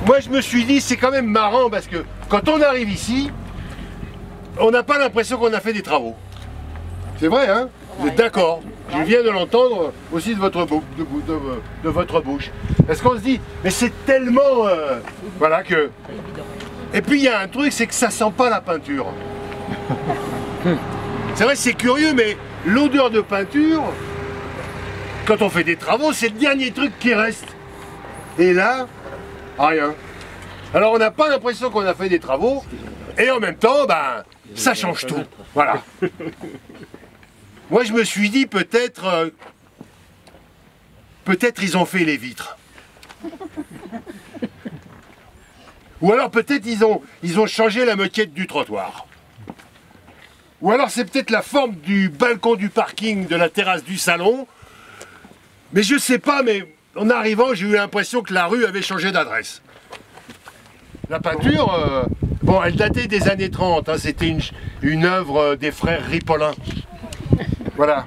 Moi je me suis dit c'est quand même marrant parce que quand on arrive ici, on n'a pas l'impression qu'on a fait des travaux. C'est vrai hein? Vous êtes d'accord? Je viens de l'entendre aussi de votre bouche. Parce qu'on se dit, mais c'est tellement... voilà que... Et puis il y a un truc, c'est que ça sent pas la peinture. C'est vrai c'est curieux, mais l'odeur de peinture, quand on fait des travaux, c'est le dernier truc qui reste. Et là... rien. Alors on n'a pas l'impression qu'on a fait des travaux et en même temps, ben, ça change tout. Voilà. Moi je me suis dit peut-être ils ont fait les vitres. Ou alors peut-être ils ont changé la moquette du trottoir. Ou alors c'est peut-être la forme du balcon du parking de la terrasse du salon. Mais je sais pas, mais en arrivant, j'ai eu l'impression que la rue avait changé d'adresse. La peinture, bon, elle datait des années 30, hein, c'était une œuvre des frères Ripollin. Voilà.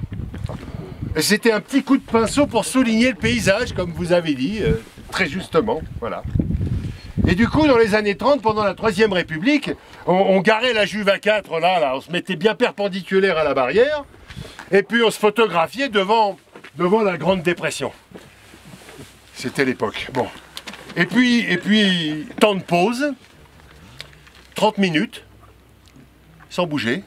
Et c'était un petit coup de pinceau pour souligner le paysage, comme vous avez dit, très justement. Voilà. Et du coup, dans les années 30, pendant la Troisième République, on garait la Juve A4, là, on se mettait bien perpendiculaire à la barrière, et puis on se photographiait devant la Grande Dépression. C'était l'époque. Bon. Et puis, temps de pause, 30 minutes, sans bouger.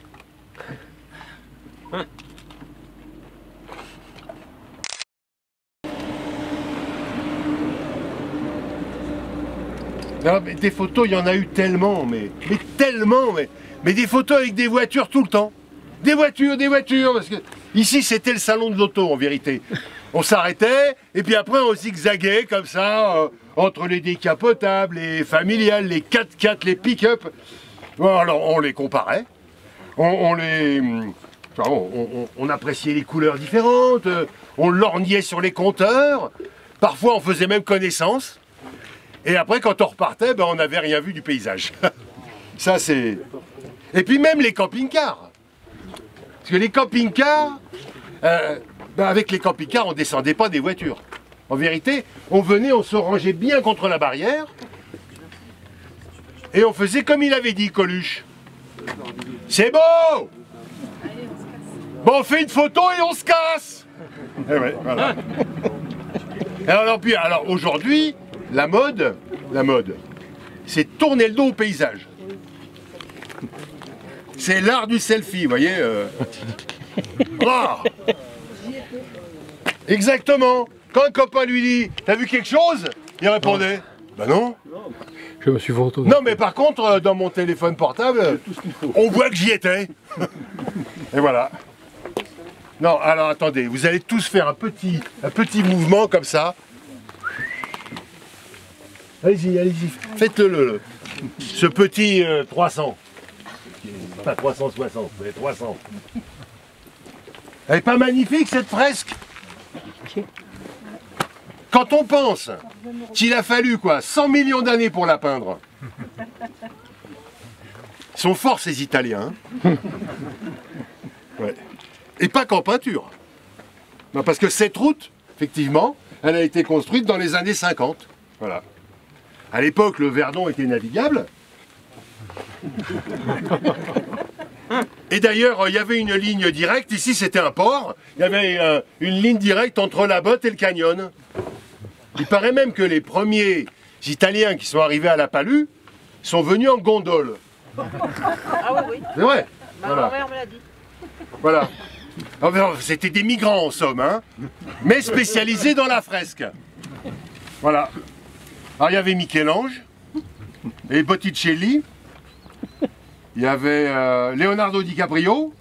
Non, mais des photos, il y en a eu tellement, mais des photos avec des voitures tout le temps. Des voitures, parce que ici c'était le salon de l'auto en vérité. On s'arrêtait, et puis après on zigzaguait comme ça, entre les décapotables, les familiales, les 4x4, les pick-up. Bon, alors on les comparait, on appréciait les couleurs différentes, on lorgnait sur les compteurs, parfois on faisait même connaissance. Et après quand on repartait, ben, on n'avait rien vu du paysage. Ça c'est... Et puis même les camping-cars. Parce que les camping-cars... ben avec les camping-cars, on ne descendait pas des voitures. En vérité, on venait, on se rangeait bien contre la barrière et on faisait comme il avait dit, Coluche. C'est beau! Bon, on fait une photo et on se casse! Et ouais, voilà. Alors aujourd'hui, la mode, c'est tourner le dos au paysage. C'est l'art du selfie, vous voyez. Oh exactement. Quand un copain lui dit « T'as vu quelque chose ?» il répondait « Bah non. » Je me suis photo. Non mais par contre, dans mon téléphone portable, on voit que j'y étais. Et voilà. Non, alors attendez, vous allez tous faire un petit mouvement comme ça. Allez-y, allez-y, faites-le. Ce petit 300. Pas 360, mais 300. Elle n'est pas magnifique cette fresque? Quand on pense qu'il a fallu quoi, 100 millions d'années pour la peindre. Ils sont forts ces Italiens. Hein. Ouais. Et pas qu'en peinture. Non, parce que cette route, effectivement, elle a été construite dans les années 50. Voilà. À l'époque, le Verdon était navigable. Et d'ailleurs, il y avait une ligne directe, ici c'était un port, il y avait une ligne directe entre la Botte et le canyon. Il paraît même que les premiers Italiens qui sont arrivés à La Palue sont venus en gondole. Ah oui, oui. C'est vrai. Ma Voilà. grand-mère me l'a dit. Voilà. Enfin, c'était des migrants en somme, hein, mais spécialisés dans la fresque. Voilà. Alors il y avait Michel-Ange et Botticelli. Il y avait Leonardo DiCaprio.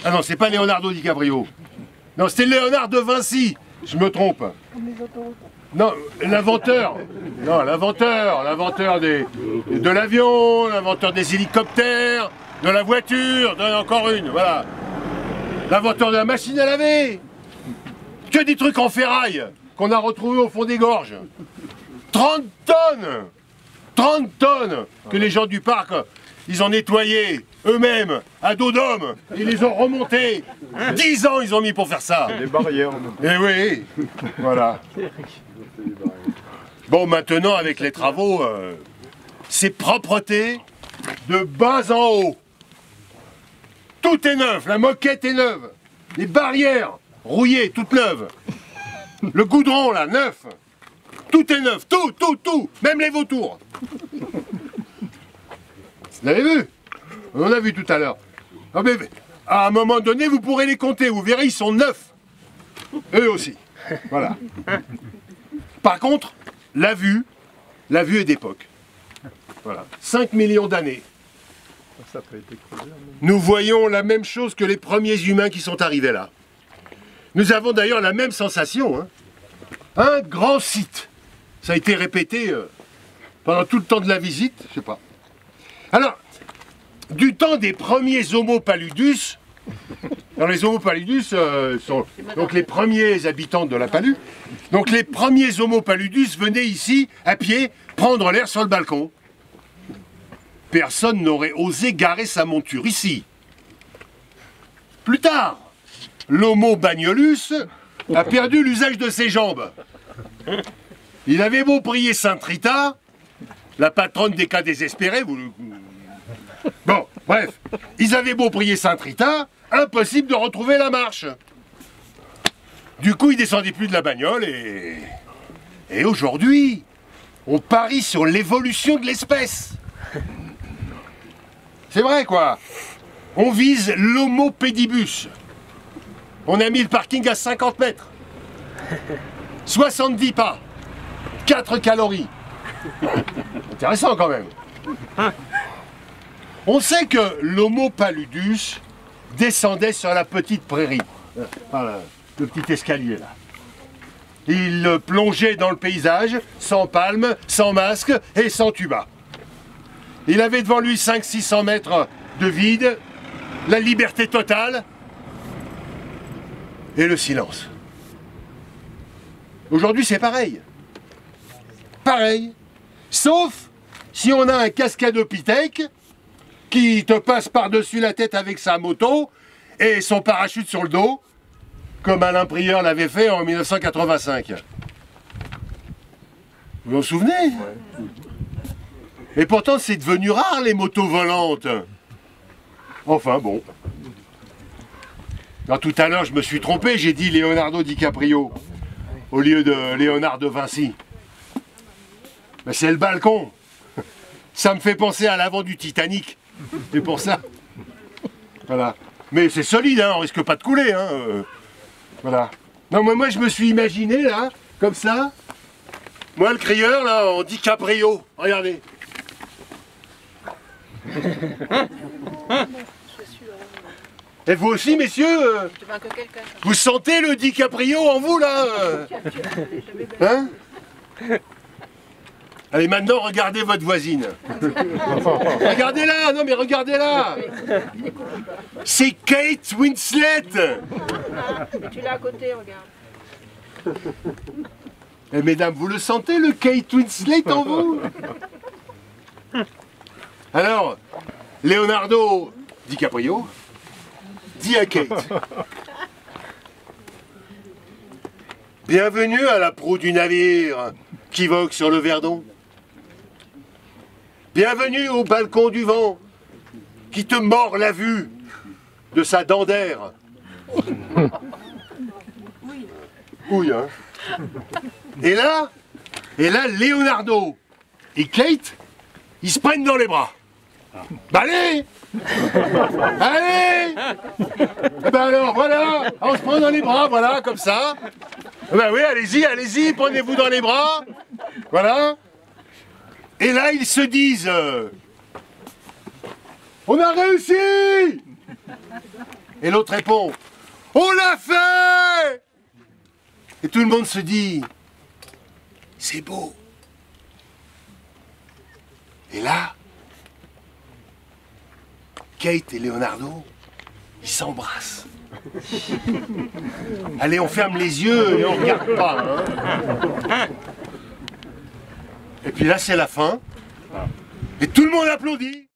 Ah non, c'est pas Leonardo DiCaprio. Non, c'était Léonard de Vinci. Je me trompe. Non, l'inventeur. Non, l'inventeur de l'avion, l'inventeur des hélicoptères, de la voiture, encore une, voilà. L'inventeur de la machine à laver. Que des trucs en ferraille qu'on a retrouvés au fond des gorges. 30 tonnes 30 tonnes que les gens du parc, ils ont nettoyé eux-mêmes, à dos d'homme. Ils les ont remontés. 10 ans ils ont mis pour faire ça. Les barrières. Eh oui, voilà. Bon, maintenant, avec les travaux, c'est propreté de bas en haut. Tout est neuf, la moquette est neuve. Les barrières, rouillées, toutes neuves. Le goudron, là, neuf. Tout est neuf, tout, même les vautours. Vous l'avez vu? On en a vu tout à l'heure. Ah, mais à un moment donné, vous pourrez les compter, vous verrez, ils sont neufs. Eux aussi. Voilà. Par contre, la vue est d'époque. Voilà. 5 millions d'années. Ça peut être creusé. Nous voyons la même chose que les premiers humains qui sont arrivés là. Nous avons d'ailleurs la même sensation. Hein. Un grand site. Ça a été répété pendant tout le temps de la visite, je sais pas. Alors, du temps des premiers Homo paludus, alors les Homo paludus sont donc les premiers habitants de la Palue, donc les premiers Homo paludus venaient ici, à pied, prendre l'air sur le balcon. Personne n'aurait osé garer sa monture ici. Plus tard, l'Homo bagnolus a perdu l'usage de ses jambes. Il avait beau prier Sainte Rita, la patronne des cas désespérés, bon, bref, ils avaient beau prier Sainte Rita, impossible de retrouver la marche. Du coup, ils descendaient plus de la bagnole et aujourd'hui, on parie sur l'évolution de l'espèce. C'est vrai, quoi. On vise l'Homo pédibus. On a mis le parking à 50 mètres. 70 pas. 4 calories. Intéressant quand même. On sait que l'Homo paludus descendait sur la petite prairie. Voilà, le petit escalier là. Il plongeait dans le paysage, sans palme, sans masque et sans tuba. Il avait devant lui 500-600 mètres de vide, la liberté totale et le silence. Aujourd'hui, c'est pareil. Pareil. Sauf si on a un cascadopithèque qui te passe par-dessus la tête avec sa moto et son parachute sur le dos, comme Alain Prieur l'avait fait en 1985. Vous vous en souvenez? Ouais. Et pourtant, c'est devenu rare, les motos volantes. Enfin, bon. Alors, tout à l'heure, je me suis trompé, j'ai dit Leonardo DiCaprio, au lieu de Léonard de Vinci. Mais c'est le balcon. Ça me fait penser à l'avant du Titanic. C'est pour ça. Voilà. Mais c'est solide, hein, on risque pas de couler. Hein. Voilà. Non, moi, je me suis imaginé, là, comme ça. Moi, le crieur, là, en DiCaprio. Regardez. Et vous aussi, messieurs, vous sentez le DiCaprio en vous, là hein? Allez, maintenant, regardez votre voisine. Regardez-la, non mais regardez-la. C'est Kate Winslet. Tu l'as à côté, regarde. Et mesdames, vous le sentez, le Kate Winslet en vous? Alors, Leonardo DiCaprio dit à Kate: bienvenue à la proue du navire qui vogue sur le Verdon. Bienvenue au balcon du vent qui te mord la vue de sa dent d'air. Oui, hein. Et là, Leonardo et Kate, ils se prennent dans les bras. Bah allez! Allez! Eh ben alors, voilà, on se prend dans les bras, voilà, comme ça. Ben oui, allez-y, prenez-vous dans les bras. Voilà. Et là, ils se disent, on a réussi! Et l'autre répond, on l'a fait! Et tout le monde se dit, c'est beau. Et là, Kate et Leonardo, Ils s'embrassent. Allez, on ferme les yeux et on regarde pas. Hein. Et puis là, c'est la fin. Et tout le monde applaudit.